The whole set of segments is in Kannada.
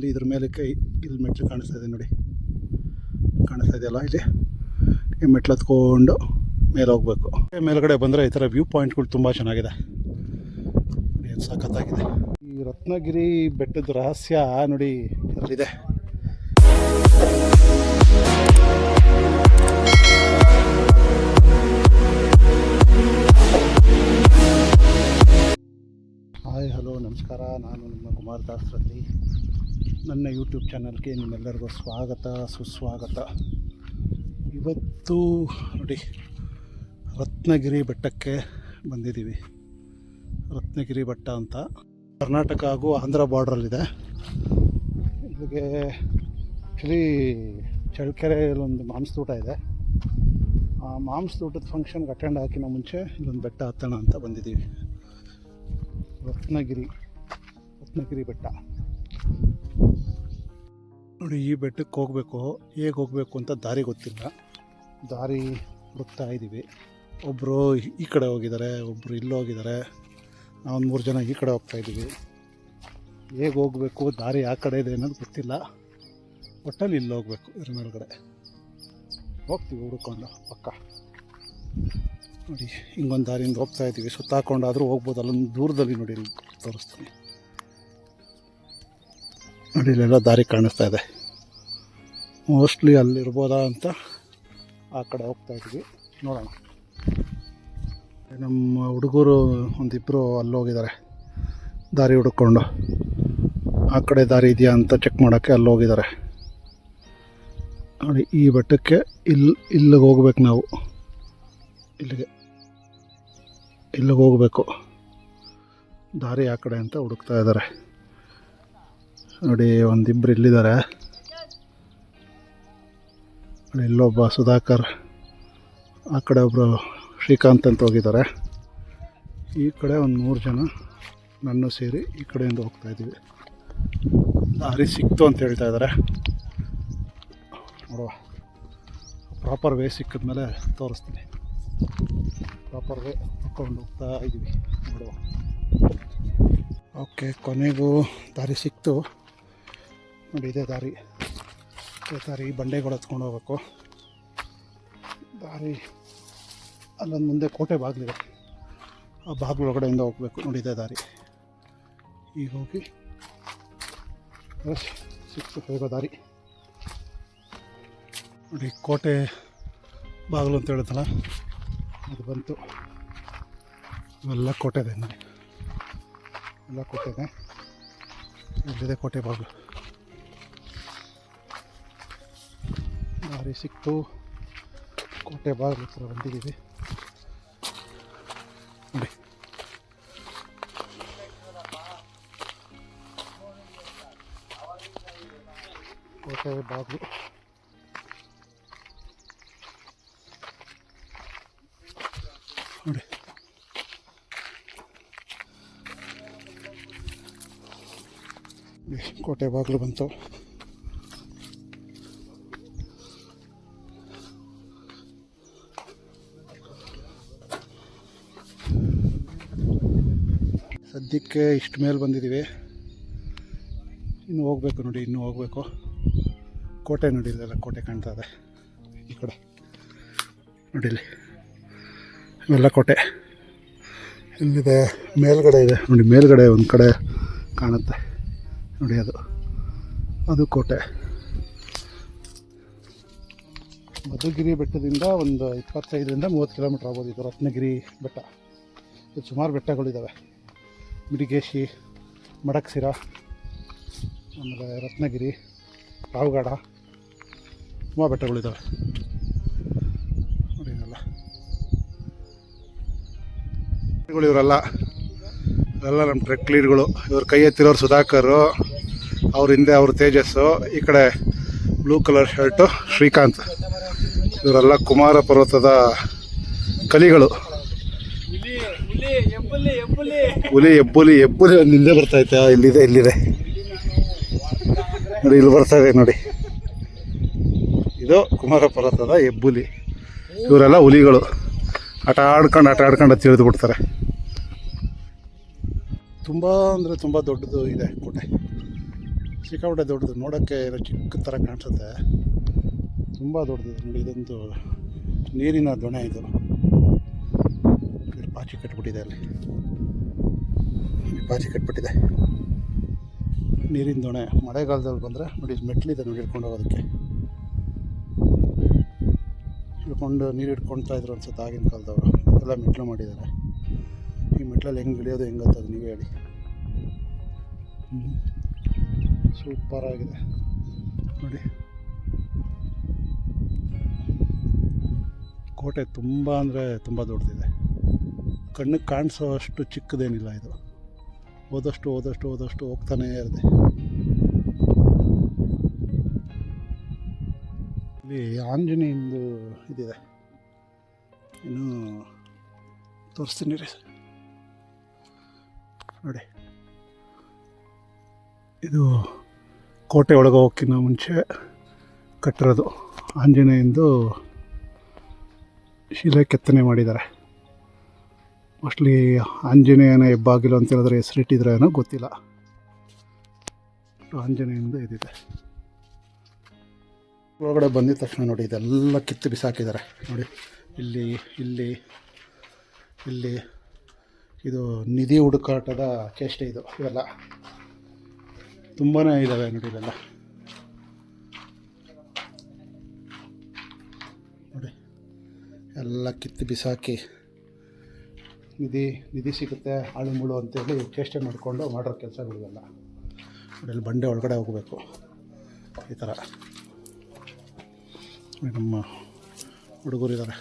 ಇಲ್ಲಿ ಇದ್ರ ಮೇಲೆ ಇಲ್ಲಿ ಮೆಟ್ಲು ಕಾಣಿಸ್ತಾ ಇದೆ ನೋಡಿ, ಕಾಣಿಸ್ತಾ ಇದೆಯಲ್ಲ, ಇಲ್ಲಿ ಈ ಮೆಟ್ಲು ಹತ್ಕೊಂಡು ಮೇಲೆ ಹೋಗ್ಬೇಕು. ಮೇಲ್ಗಡೆ ಬಂದರೆ ಈ ಥರ ವ್ಯೂ ಪಾಯಿಂಟ್ಗಳು ತುಂಬ ಚೆನ್ನಾಗಿದೆ, ಏನು ಸಖತ್ತಾಗಿದೆ. ಈ ರತ್ನಗಿರಿ ಬೆಟ್ಟದ ರಹಸ್ಯ ನೋಡಿ ಅಲ್ಲಿದೆ. ಹಾಯ್ ಹಲೋ ನಮಸ್ಕಾರ, ನಾನು ನಿಮ್ಮ ಕುಮಾರ್ ದಾಸ್ ರತ್ತಿ. ನನ್ನ ಯೂಟ್ಯೂಬ್ ಚಾನಲ್ಗೆ ನಿಮ್ಮೆಲ್ಲರಿಗೂ ಸ್ವಾಗತ ಸುಸ್ವಾಗತ. ಇವತ್ತು ನೋಡಿ ರತ್ನಗಿರಿ ಬೆಟ್ಟಕ್ಕೆ ಬಂದಿದ್ದೀವಿ. ರತ್ನಗಿರಿ ಬೆಟ್ಟ ಅಂತ ಕರ್ನಾಟಕ ಹಾಗೂ ಆಂಧ್ರ ಬಾರ್ಡ್ರಲ್ಲಿದೆ. ಇಲ್ಲಿಗೆ ಆ್ಯಕ್ಚುಲಿ ಚಳ್ಳಕೆರೆಯಲ್ಲಿ ಒಂದು ಮಾಂಸದೂಟ ಇದೆ. ಆ ಮಾಂಸದೂಟದ ಫಂಕ್ಷನ್ಗೆ ಅಟೆಂಡ್ ಹಾಕಿನ ಮುಂಚೆ ಇಲ್ಲೊಂದು ಬೆಟ್ಟ ಹತ್ತೋಣ ಅಂತ ಬಂದಿದ್ದೀವಿ. ರತ್ನಗಿರಿ ಬೆಟ್ಟ ನೋಡಿ. ಈ ಬೆಟ್ಟಕ್ಕೆ ಹೋಗಬೇಕು, ಹೇಗೆ ಹೋಗಬೇಕು ಅಂತ ದಾರಿ ಗೊತ್ತಿಲ್ಲ, ದಾರಿ ಹುಡುಕ್ತಾ ಇದ್ದೀವಿ. ಒಬ್ಬರು ಈ ಕಡೆ ಹೋಗಿದ್ದಾರೆ, ಒಬ್ಬರು ಇಲ್ಲಿ ಹೋಗಿದ್ದಾರೆ, ನಾವು 3 ಜನ ಈ ಕಡೆ ಹೋಗ್ತಾಯಿದ್ದೀವಿ. ಹೇಗೆ ಹೋಗಬೇಕು, ದಾರಿ ಆ ಕಡೆ ಇದೆ ಅನ್ನೋದು ಗೊತ್ತಿಲ್ಲ. ಒಟ್ಟಲ್ಲಿ ಇಲ್ಲಿ ಹೋಗಬೇಕು, ಇದ್ರ ಮೇಲ್ಗಡೆ ಹೋಗ್ತೀವಿ ಹುಡ್ಕೊಂಡು ಪಕ್ಕ. ನೋಡಿ ಹಿಂಗೊಂದು ದಾರಿಯಿಂದ ಹೋಗ್ತಾಯಿದ್ದೀವಿ, ಸುತ್ತಾಕೊಂಡಾದರೂ ಹೋಗ್ಬೋದು. ಅಲ್ಲೊಂದು ದೂರದಲ್ಲಿ ನೋಡಿ ಇಲ್ಲಿ ತೋರಿಸ್ತೀನಿ ನೋಡಿ, ಇಲ್ಲೆಲ್ಲ ದಾರಿ ಕಾಣಿಸ್ತಾ ಇದೆ. ಮೋಸ್ಟ್ಲಿ ಅಲ್ಲಿರ್ಬೋದಾ ಅಂತ ಆ ಕಡೆ ಹೋಗ್ತಾಯಿದ್ವಿ, ನೋಡೋಣ. ನಮ್ಮ ಹುಡುಗರು ಒಂದಿಬ್ಬರು ಅಲ್ಲಿ ಹೋಗಿದ್ದಾರೆ ದಾರಿ ಹುಡ್ಕೊಂಡು. ಆ ಕಡೆ ದಾರಿ ಇದೆಯಾ ಅಂತ ಚೆಕ್ ಮಾಡೋಕ್ಕೆ ಅಲ್ಲಿ ಹೋಗಿದ್ದಾರೆ ನೋಡಿ. ಈ ಬೆಟ್ಟಕ್ಕೆ ಇಲ್ಲಿಗೆ ಹೋಗ್ಬೇಕು ನಾವು, ಇಲ್ಲಿಗೆ ಹೋಗಬೇಕು. ದಾರಿ ಆ ಕಡೆ ಅಂತ ಹುಡುಕ್ತಾ ಇದ್ದಾರೆ ನೋಡಿ. ಒಂದಿಬ್ಬರು ಇಲ್ಲಿದ್ದಾರೆ ನೋಡಿ. ಇಲ್ಲೊಬ್ಬ ಸುಧಾಕರ್, ಆ ಕಡೆ ಒಬ್ಬರು ಶ್ರೀಕಾಂತ್ ಅಂತ ಹೋಗಿದ್ದಾರೆ. ಈ ಕಡೆ ಒಂದು 3 ಜನ ನನ್ನ ಸೇರಿ ಈ ಕಡೆಯಿಂದ ಹೋಗ್ತಾಯಿದ್ದೀವಿ. ದಾರಿ ಸಿಕ್ತು ಅಂತ ಹೇಳ್ತಾ ಇದ್ದಾರೆ, ನೋಡುವ. ಪ್ರಾಪರ್ ವೇ ಸಿಕ್ಕಿದ್ಮೇಲೆ ತೋರಿಸ್ತೀನಿ. ಪ್ರಾಪರ್ ವೇ ಹಾಕ್ಕೊಂಡು ಹೋಗ್ತಾ ಇದ್ದೀವಿ, ನೋಡುವ. ಓಕೆ, ಕೊನೆಗೂ ದಾರಿ ಸಿಕ್ತು ನೋಡಿ. ಇದೇ ದಾರಿ ಬಂಡೆಗಳು ಹತ್ಕೊಂಡು ಹೋಗ್ಬೇಕು. ದಾರಿ ಅಲ್ಲೊಂದು ಮುಂದೆ ಕೋಟೆ ಬಾಗಿಲಿದೆ, ಆ ಬಾಗಿಲು ಒಳಗಡೆಯಿಂದ ಹೋಗ್ಬೇಕು ನೋಡಿ. ಇದೇ ದಾರಿ. ಈಗ ಹೋಗಿ ಸಿಕ್ತು ಹೋಗೋ ದಾರಿ ನೋಡಿ. ಕೋಟೆ ಬಾಗಿಲು ಅಂತ ಹೇಳುತ್ತಲ್ಲ, ಅದು ಬಂತು. ಇವೆಲ್ಲ ಕೋಟೆ ಇದೆ ನೋಡಿ, ಎಲ್ಲ ಕೋಟೆ ಇದೆ. ಇಲ್ಲಿದೆ ಕೋಟೆ ಬಾಗಿಲು. ದಾರಿ ಸಿಕ್ತು, ಕೋಟೆ ಬಾಗಿಲು ಹತ್ರ ಬಂದಿದ್ದೀವಿ ನೋಡಿ. ಕೋಟೆ ಬಾಗಿಲು ನೋಡಿ. ಕೋಟೆ ಬಾಗಿಲು ಬಂತು. ಸದ್ಯಕ್ಕೆ ಇಷ್ಟು ಮೇಲೆ ಬಂದಿದ್ದೀವಿ, ಇನ್ನು ಹೋಗ್ಬೇಕು ನೋಡಿ, ಇನ್ನೂ ಹೋಗಬೇಕು. ಕೋಟೆ ನೋಡಿ, ಇಲ್ಲೆಲ್ಲ ಕೋಟೆ ಕಾಣ್ತಾ ಇದೆ. ಈ ಕಡೆ ನೋಡಿಲಿ ಇವೆಲ್ಲ ಕೋಟೆ. ಇಲ್ಲಿದೆ ಮೇಲ್ಗಡೆ ಇದೆ ನೋಡಿ, ಮೇಲ್ಗಡೆ ಒಂದು ಕಡೆ ಕಾಣುತ್ತೆ ನೋಡಿ, ಅದು ಕೋಟೆ. ಮಧುಗಿರಿ ಬೆಟ್ಟದಿಂದ ಒಂದು 25ರಿಂದ 30 ಕಿಲೋಮೀಟ್ರ್ ಆಗ್ಬೋದು ಇದು ರತ್ನಗಿರಿ ಬೆಟ್ಟ. ಇದು ಸುಮಾರು ಬೆಟ್ಟಗಳಿದ್ದಾವೆ. ಮಿಡಿಗೇಶಿ, ಮಡಕ್ಸಿರ, ಆಮೇಲೆ ರತ್ನಗಿರಿ, ಪಾವಗಡ, ತುಂಬ ಬೆಟ್ಟಗಳಿದ್ದಾವೆ ನೋಡಿ. ಇವರೆಲ್ಲ ನಮ್ಮ ಟ್ರೆಕ್ ಲೀಡ್ಗಳು. ಇವ್ರ ಕೈ ಎತ್ತಿರೋರು ಸುಧಾಕರು, ಅವ್ರ ಹಿಂದೆ ಅವರು ತೇಜಸ್ಸು, ಈ ಕಡೆ ಬ್ಲೂ ಕಲರ್ ಶರ್ಟು ಶ್ರೀಕಾಂತ್. ಇವರೆಲ್ಲ ಕುಮಾರ ಪರ್ವತದ ಕಲಿಗಳು. ಹೆಬ್ಬುಲಿ ಒಂದು ಹಿಂದೆ ಬರ್ತೈತೆ, ಇಲ್ಲಿದೆ ನೋಡಿ, ಇಲ್ಲಿ ಬರ್ತಾ ಇದೆ ನೋಡಿ. ಇದು ಕುಮಾರ ಪರ್ವತದ ಹೆಬ್ಬುಲಿ. ಇವರೆಲ್ಲ ಹುಲಿಗಳು. ಆಟ ಆಡ್ಕೊಂಡು ತಿಳಿದು ಬಿಡ್ತಾರೆ. ತುಂಬ ಅಂದರೆ ತುಂಬ ದೊಡ್ಡದು ಇದೆ ಕೋಟೆ. ಸಿಕ್ಕಾಪಟ್ಟೆ ದೊಡ್ಡದು, ನೋಡೋಕ್ಕೆ ಏನೋ ಚಿಕ್ಕ ಥರ ಕಾಣಿಸುತ್ತೆ, ತುಂಬ ದೊಡ್ಡದು ನೋಡಿ. ಇದೊಂದು ನೀರಿನ ದೊಣೆ ಇದು. ಇಲ್ಲಿ ಪಾಚಿ ಕಟ್ಬಿಟ್ಟಿದೆ, ಅಲ್ಲಿ ಪಾಚಿ ಕಟ್ಬಿಟ್ಟಿದೆ, ನೀರಿನ ದೊಣೆ. ಮಳೆಗಾಲದಲ್ಲಿ ಬಂದರೆ ನೋಡಿ ಮೆಟ್ಲಿದೆ ನೋಡಿ ಹಿಡ್ಕೊಂಡು ಹೋಗೋದಕ್ಕೆ. ಹಿಡ್ಕೊಂಡು ನೀರು ಹಿಡ್ಕೊಳ್ತಾ ಇದ್ರು ಅನ್ಸುತ್ತೆ ಆಗಿನ ಕಾಲದವರು. ಎಲ್ಲ ಮೆಟ್ಲು ಮಾಡಿದ್ದಾರೆ. ಈ ಮೆಟ್ಲಲ್ಲಿ ಹೆಂಗೆ ಇಳಿಯೋದು ಹೆಂಗೆ ಗೊತ್ತದು ನೀವೇ ಹೇಳಿ. ಸೂಪರಾಗಿದೆ ನೋಡಿ. ಕೋಟೆ ತುಂಬ ಅಂದರೆ ತುಂಬ ದೊಡ್ಡದಿದೆ. ಕಣ್ಣಿಗೆ ಕಾಣಿಸೋ ಅಷ್ಟು ಚಿಕ್ಕದೇನಿಲ್ಲ ಇದು. ಹೋದಷ್ಟು ಹೋಗ್ತಾನೇ ಇರುತ್ತೆ. ಇಲ್ಲಿ ಆಂಜನೇಯಂದು ಇದಿದೆ, ಇನ್ನು ತೋರಿಸ್ತೀನಿ ರೀ ನೋಡಿ. ಇದು ಕೋಟೆ ಒಳಗೆ ಹೋಗೋಕ್ಕಿಂತ ಮುಂಚೆ ಕಟ್ಟಿರೋದು. ಆಂಜನೇಯಂದು ಶಿಲೆ ಕೆತ್ತನೆ ಮಾಡಿದ್ದಾರೆ. ಮೋಸ್ಟ್ಲಿ ಆಂಜನೇಯನ ಹೆಬ್ಬಾಗಿಲು ಅಂತ ಹೇಳಿದ್ರೆ ಹೆಸರಿಟ್ಟಿದ್ರೆ ಏನೋ ಗೊತ್ತಿಲ್ಲ. ಆಂಜನೇಯಂದು ಇದಿದೆ. ಒಳಗಡೆ ಬಂದಿದ ತಕ್ಷಣ ನೋಡಿ ಇದೆಲ್ಲ ಕಿತ್ತು ಬಿಸಾಕಿದ್ದಾರೆ ನೋಡಿ. ಇಲ್ಲಿ ಇಲ್ಲಿ ಇಲ್ಲಿ ಇದು ನಿಧಿ ಹುಡುಕಾಟದ ಚೇಷ್ಟೆ ಇದು. ಇವೆಲ್ಲ ತುಂಬಾ ಇದ್ದಾವೆ ನೋಡಿ. ಇವೆಲ್ಲ ನೋಡಿ, ಎಲ್ಲ ಕಿತ್ತು ಬಿಸಾಕಿ ನಿಧಿ ಸಿಗುತ್ತೆ ಆಳು ಮುಳು ಅಂತೇಳಿ ಚೇಷ್ಟೆ ಮಾಡಿಕೊಂಡು ಮಾಡೋ ಕೆಲಸಗಳಿವೆಲ್ಲ. ಅಲ್ಲಿ ಬಂಡೆ ಒಳಗಡೆ ಹೋಗಬೇಕು ಈ ಥರ. ನಮ್ಮ ಹುಡುಗರಿದ್ದಾರೆ.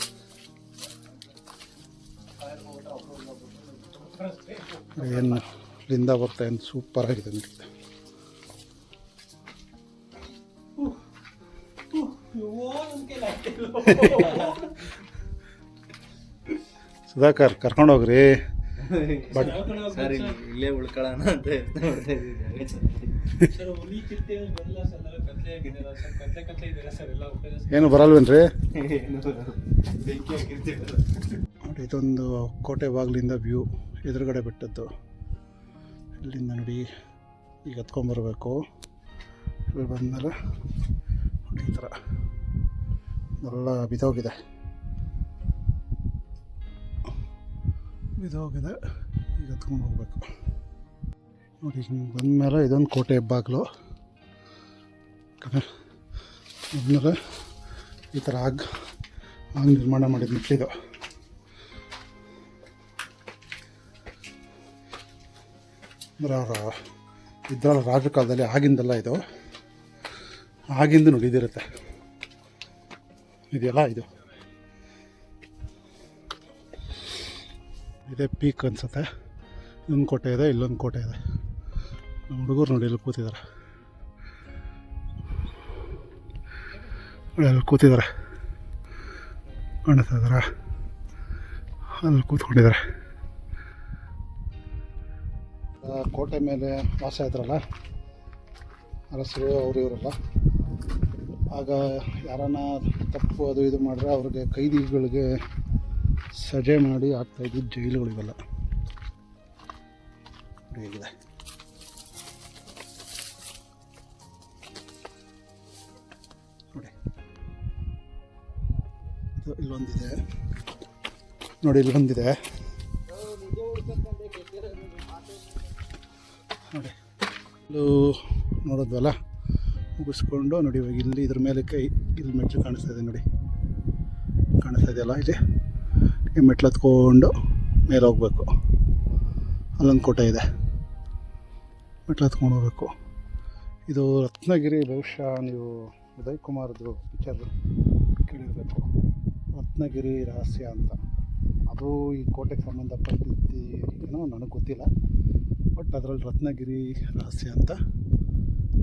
ಏನು ಇಲ್ಲಿಂದ ಬರ್ತಾ ಏನು ಸೂಪರಾಗಿದೆ ನೋಡಿ. ಸುಧಾಕರ್ ಕರ್ಕೊಂಡೋಗ್ರಿ. ಬಟ್ ಇಲ್ಲೇ ಉಳ್ಕೊಳ್ಳೋಣ ಅಂತ ಏನು ಬರಲ್ವೇನ್ರಿ? ನೋಡಿ ಇದೊಂದು ಕೋಟೆ ಬಾಗಿಲಿಂದ ವ್ಯೂ, ಎದುರುಗಡೆ ಬೆಟ್ಟದ್ದು. ಇಲ್ಲಿಂದ ನೋಡಿ ಈಗ ಹತ್ಕೊಂಬರ್ಬೇಕು. ಇಲ್ಲಿ ಬಂದಮೇಲೆ ನೋಡಿ ಈ ಥರ ಎಲ್ಲ ಬಿದ್ದೋಗಿದೆ. ಈಗ ಹತ್ಕೊಂಡು ಹೋಗ್ಬೇಕು ನೋಡಿ. ಹಿಂಗೆ ಬಂದಮೇಲೆ ಇದೊಂದು ಕೋಟೆ ಹೆಬ್ಬಾಗಿಲು. ಆದ್ಮೇಲೆ ಈ ಥರ ಆಗ ನಿರ್ಮಾಣ ಮಾಡಿದ ಮೆಟ್ಲಿದು. ಅಂದರೆ ಅವರ ಇದ್ರಲ್ಲ ರಾಜರ ಕಾಲದಲ್ಲಿ ಆಗಿಂದಲ್ಲ ಇದು. ಆಗಿಂದ ನುಡಿದಿರುತ್ತೆ ಇದೆಲ್ಲ. ಇದು ಇದೇ ಪೀಕ್ ಅನಿಸುತ್ತೆ. ಇನ್ನೊಂದು ಕೋಟೆ ಇದೆ, ಇಲ್ಲೊಂದು ಕೋಟೆ ಇದೆ. ನಮ್ಮ ಹುಡುಗರು ನೋಡಿ ಇಲ್ಲಿ ಕೂತಿದ್ದಾರೆ. ಅಲ್ಲಿ ಕೂತಿದ್ದಾರೆ, ಕಾಣಿಸ್ತಾ ಇದ್ದಾರ? ಅಲ್ಲಿ ಕೂತ್ಕೊಂಡಿದ್ದಾರೆ. ಕೋಟೆ ಮೇಲೆ ವಾಸ ಇದ್ರಲ್ಲ ಅರಸರು, ಅವರು ಇವರೆಲ್ಲ. ಆಗ ಯಾರನ್ನ ತಪ್ಪು ಅದು ಇದು ಮಾಡಿದ್ರೆ ಅವ್ರಿಗೆ ಕೈದಿಗಳಿಗೆ ಸಜೆ ಮಾಡಿ ಆಗ್ತಾಯಿದ್ದು ಜೈಲುಗಳಿವೆಲ್ಲ. ಹೇಗಿದೆ ನೋಡಿ. ಇಲ್ಲೊಂದಿದೆ ನೋಡಿ, ಇಲ್ಲೊಂದಿದೆ ನೋಡಿ. ಇಲ್ಲೂ ನೋಡೋದ್ವಲ್ಲ, ಮುಗಿಸ್ಕೊಂಡು ನೋಡಿ ಇವಾಗ ಇಲ್ಲಿ ಇದ್ರ ಮೇಲೆ ಇಲ್ಲಿ ಮೆಟ್ಲು ಕಾಣಿಸ್ತಾ ಇದೆ ನೋಡಿ. ಕಾಣಿಸ್ತಾ ಇದೆಯಲ್ಲ, ಇಲ್ಲಿ ಈ ಮೆಟ್ಲು ಹತ್ಕೊಂಡು ಮೇಲೆ ಹೋಗ್ಬೇಕು. ಅಲ್ಲೊಂದು ಕೋಟೆ ಇದೆ, ಮೆಟ್ಲು ಹತ್ಕೊಂಡು ಹೋಗ್ಬೇಕು. ಇದು ರತ್ನಗಿರಿ. ಬಹುಶಃ ನೀವು ಉದಯ್ ಕುಮಾರ್ದು ಪಿಕ್ಚರ್ ಕೇಳಿರಬೇಕು, ರತ್ನಗಿರಿ ರಹಸ್ಯ ಅಂತ. ಅದು ಈ ಕೋಟೆಗೆ ಸಂಬಂಧಪಟ್ಟಿದ್ದು ಏನೋ ನನಗೆ ಗೊತ್ತಿಲ್ಲ, ಬಟ್ ಅದರಲ್ಲಿ ರತ್ನಗಿರಿ ರಹಸ್ಯ ಅಂತ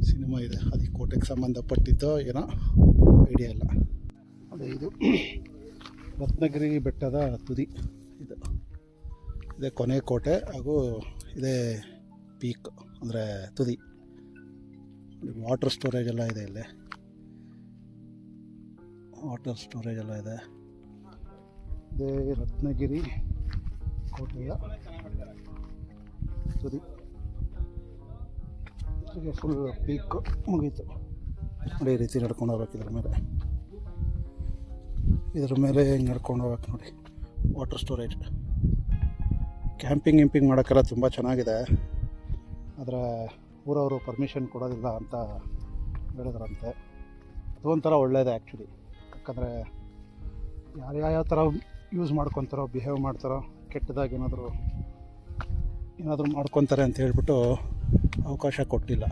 ಸಿನಿಮಾ ಇದೆ. ಅದು ಈ ಕೋಟೆಗೆ ಸಂಬಂಧಪಟ್ಟಿದ್ದೋ ಏನೋ ಐಡಿಯಾ ಇಲ್ಲ. ಅದೇ ಇದು ರತ್ನಗಿರಿ ಬೆಟ್ಟದ ತುದಿ. ಇದೇ ಕೊನೆ ಕೋಟೆ, ಹಾಗೂ ಇದೇ ಪೀಕ್ ಅಂದರೆ ತುದಿ. ವಾಟರ್ ಸ್ಟೋರೇಜ್ ಎಲ್ಲ ಇದೆ ಇಲ್ಲಿ, ವಾಟರ್ ಸ್ಟೋರೇಜ್ ಎಲ್ಲ ಇದೆ. ಇದೇ ರತ್ನಗಿರಿ ಕೋಟೆಯ ತುದಿ. ಇಲ್ಲಿಗೆ ಫುಲ್ ಪೀಕ್ ಮುಗೀತು. ನೋಡಿ ಈ ರೀತಿ ನಡ್ಕೊಂಡು ಹೋಗ್ಬೇಕು ಇದ್ರ ಮೇಲೆ ಹೆಂಗೆ ನಡ್ಕೊಂಡು ಹೋಗ್ಬೇಕು ನೋಡಿ. ವಾಟರ್ ಸ್ಟೋರೇಜ್, ಕ್ಯಾಂಪಿಂಗ್ ಮಾಡೋಕ್ಕೆಲ್ಲ ತುಂಬ ಚೆನ್ನಾಗಿದೆ. ಆದರೆ ಊರವರು ಪರ್ಮಿಷನ್ ಕೊಡೋದಿಲ್ಲ ಅಂತ ಹೇಳಿದ್ರಂತೆ. ಅದು ಒಂಥರ ಒಳ್ಳೆಯದೇ ಆ್ಯಕ್ಚುಲಿ. ಯಾಕಂದರೆ ಯಾರ್ಯಾವ ಥರ ಯೂಸ್ ಮಾಡ್ಕೊತಾರೋ, ಬಿಹೇವ್ ಮಾಡ್ತಾರೋ, ಕೆಟ್ಟದಾಗಿ ಏನಾದರೂ ಮಾಡ್ಕೊತಾರೆ ಅಂತ ಹೇಳ್ಬಿಟ್ಟು ಅವಕಾಶ ಕೊಟ್ಟಿಲ್ಲ.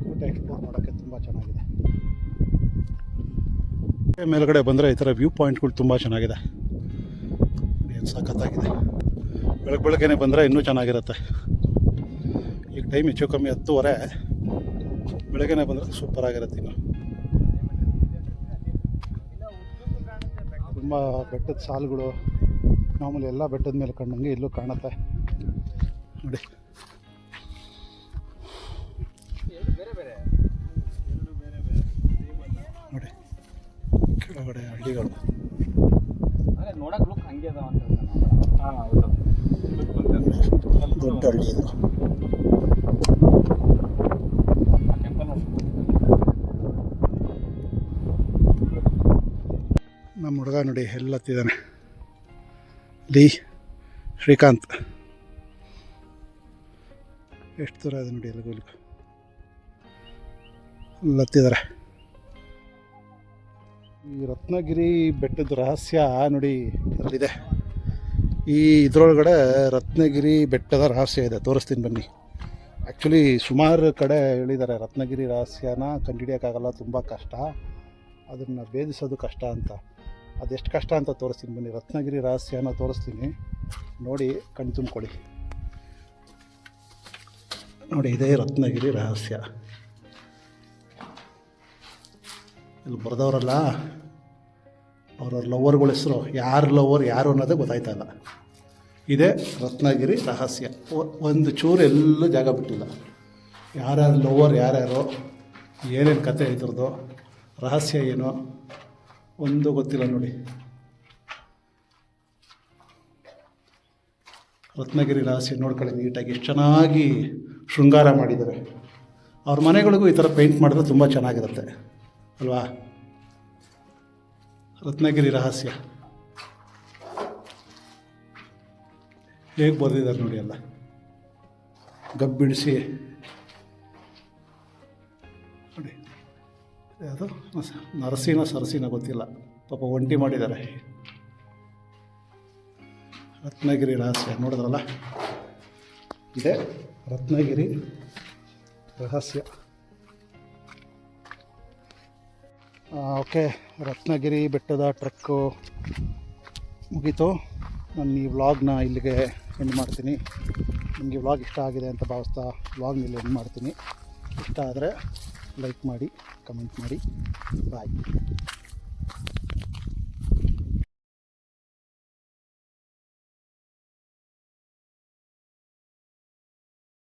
ಕೋಟೆ ಎಕ್ಸ್ಪ್ಲೋರ್ ಮಾಡೋಕ್ಕೆ ತುಂಬ ಚೆನ್ನಾಗಿದೆ. ಮೇಲ್ಗಡೆ ಬಂದರೆ ಈ ಥರ ವ್ಯೂ ಪಾಯಿಂಟ್ಗಳು ತುಂಬ ಚೆನ್ನಾಗಿದೆ. ಏನು ಸಖತ್ತಾಗಿದೆ. ಬೆಳಗ್ಗೆನೇ ಬಂದರೆ ಇನ್ನೂ ಚೆನ್ನಾಗಿರುತ್ತೆ. ಈಗ ಟೈಮ್ ಹೆಚ್ಚು ಕಮ್ಮಿ 10:30. ಬೆಳಗ್ಗೆನೇ ಬಂದರೆ ಸೂಪರಾಗಿರುತ್ತೆ. ಇನ್ನು ತುಂಬ ಬೆಟ್ಟದ ಸಾಲುಗಳು ಮಾಮೂಲಿ ಎಲ್ಲ ಬೆಟ್ಟದ ಮೇಲೆ ಕಂಡಂಗೆ ಇಲ್ಲೂ ಕಾಣುತ್ತೆ ನೋಡಿ. ನೋಡಿ ಕೆಳಗಡೆ ಹಳ್ಳಿಗಳು ದೊಡ್ಡ ಹಳ್ಳಿ ಇದು. ನಮ್ಮ ಹುಡುಗ ನೋಡಿ ಎಲ್ಲತ್ತಿದ್ದಾನೆ. ಶ್ರೀಕಾಂತ್ ಎಷ್ಟು ದೂರ ಇದೆ ನೋಡಿ. ಎಲ್ಲಿಗೂ ಅಲ್ಲತ್ತಿದ್ದಾರೆ. ಈ ರತ್ನಗಿರಿ ಬೆಟ್ಟದ ರಹಸ್ಯ ನೋಡಿ ಅಲ್ಲಿದೆ. ಈ ಇದರೊಳಗಡೆ ರತ್ನಗಿರಿ ಬೆಟ್ಟದ ರಹಸ್ಯ ಇದೆ, ತೋರಿಸ್ತೀನಿ ಬನ್ನಿ. ಆ್ಯಕ್ಚುಲಿ ಸುಮಾರು ಕಡೆ ಹೇಳಿದ್ದಾರೆ ರತ್ನಗಿರಿ ರಹಸ್ಯನ ಕಂಡುಹಿಡಿಯೋಕ್ಕಾಗಲ್ಲ, ತುಂಬ ಕಷ್ಟ, ಅದನ್ನು ಭೇದಿಸೋದು ಕಷ್ಟ ಅಂತ. ಅದೆಷ್ಟು ಕಷ್ಟ ಅಂತ ತೋರಿಸ್ತೀನಿ ಬನ್ನಿ. ರತ್ನಗಿರಿ ರಹಸ್ಯನ ತೋರಿಸ್ತೀನಿ, ನೋಡಿ ಕಣ್ಣು ತುಂಬ್ಕೊಳ್ಳಿ. ನೋಡಿ ಇದೇ ರತ್ನಗಿರಿ ರಹಸ್ಯ. ಇಲ್ಲಿ ಬರೆದವರಲ್ಲ ಅವ್ರವ್ರ ಲವ್ವರ್ಗಳ ಹೆಸರು, ಯಾರು ಲವ್ವರ್ ಯಾರು ಅನ್ನೋದೇ ಗೊತ್ತಾಯ್ತಾ ಇಲ್ಲ. ಇದೇ ರತ್ನಗಿರಿ ರಹಸ್ಯ. ಒಂದು ಚೂರು ಎಲ್ಲೂ ಜಾಗ ಬಿಟ್ಟಿಲ್ಲ. ಯಾರ್ಯಾರು ಲವ್ವರ್, ಯಾರ್ಯಾರು, ಏನೇನು ಕತೆ ಇದ್ರದ್ದು, ರಹಸ್ಯ ಏನೋ ಒಂದು ಗೊತ್ತಿಲ್ಲ ನೋಡಿ. ರತ್ನಗಿರಿ ರಹಸ್ಯ ನೋಡ್ಕೊಳ್ಳಿ ನೀಟಾಗಿ, ಎಷ್ಟು ಚೆನ್ನಾಗಿ ಶೃಂಗಾರ ಮಾಡಿದ್ದಾರೆ. ಅವ್ರ ಮನೆಗಳಿಗೂ ಈ ಥರ ಪೇಂಟ್ ಮಾಡಿದ್ರೆ ತುಂಬ ಚೆನ್ನಾಗಿರುತ್ತೆ ಅಲ್ವಾ. ರತ್ನಗಿರಿ ರಹಸ್ಯ ಹೇಗೆ ಬರೆದಿದ್ದಾರೆ ನೋಡಿ. ಎಲ್ಲ ಗಬ್ಬಿಡಿಸಿ ನೋಡಿ. ಅದು ಸರಸಿನ ಗೊತ್ತಿಲ್ಲ, ಪಾಪ ಒಂಟಿ ಮಾಡಿದ್ದಾರೆ. ರತ್ನಗಿರಿ ರಹಸ್ಯ ನೋಡಿದ್ರಲ್ಲ, ಇದೇ ರತ್ನಗಿರಿ ರಹಸ್ಯ. ಓಕೆ, ರತ್ನಗಿರಿ ಬೆಟ್ಟದ ಟ್ರೆಕ್ಕು ಮುಗೀತು. ನಾನು ಈ ವ್ಲಾಗ್ನ ಇಲ್ಲಿಗೆ ಎಂಡ್ ಮಾಡ್ತೀನಿ. ನಿಮಗೆ ವ್ಲಾಗ್ ಇಷ್ಟ ಆಗಿದೆ ಅಂತ ಭಾವಿಸ್ತಾ ವ್ಲಾಗ್ನ ಇಲ್ಲಿ ಎಂಡ್ ಮಾಡ್ತೀನಿ. ಇಷ್ಟ ಆದರೆ ಲೈಕ್ ಮಾಡಿ, ಕಮೆಂಟ್ ಮಾಡಿ. ಬಾಯ್.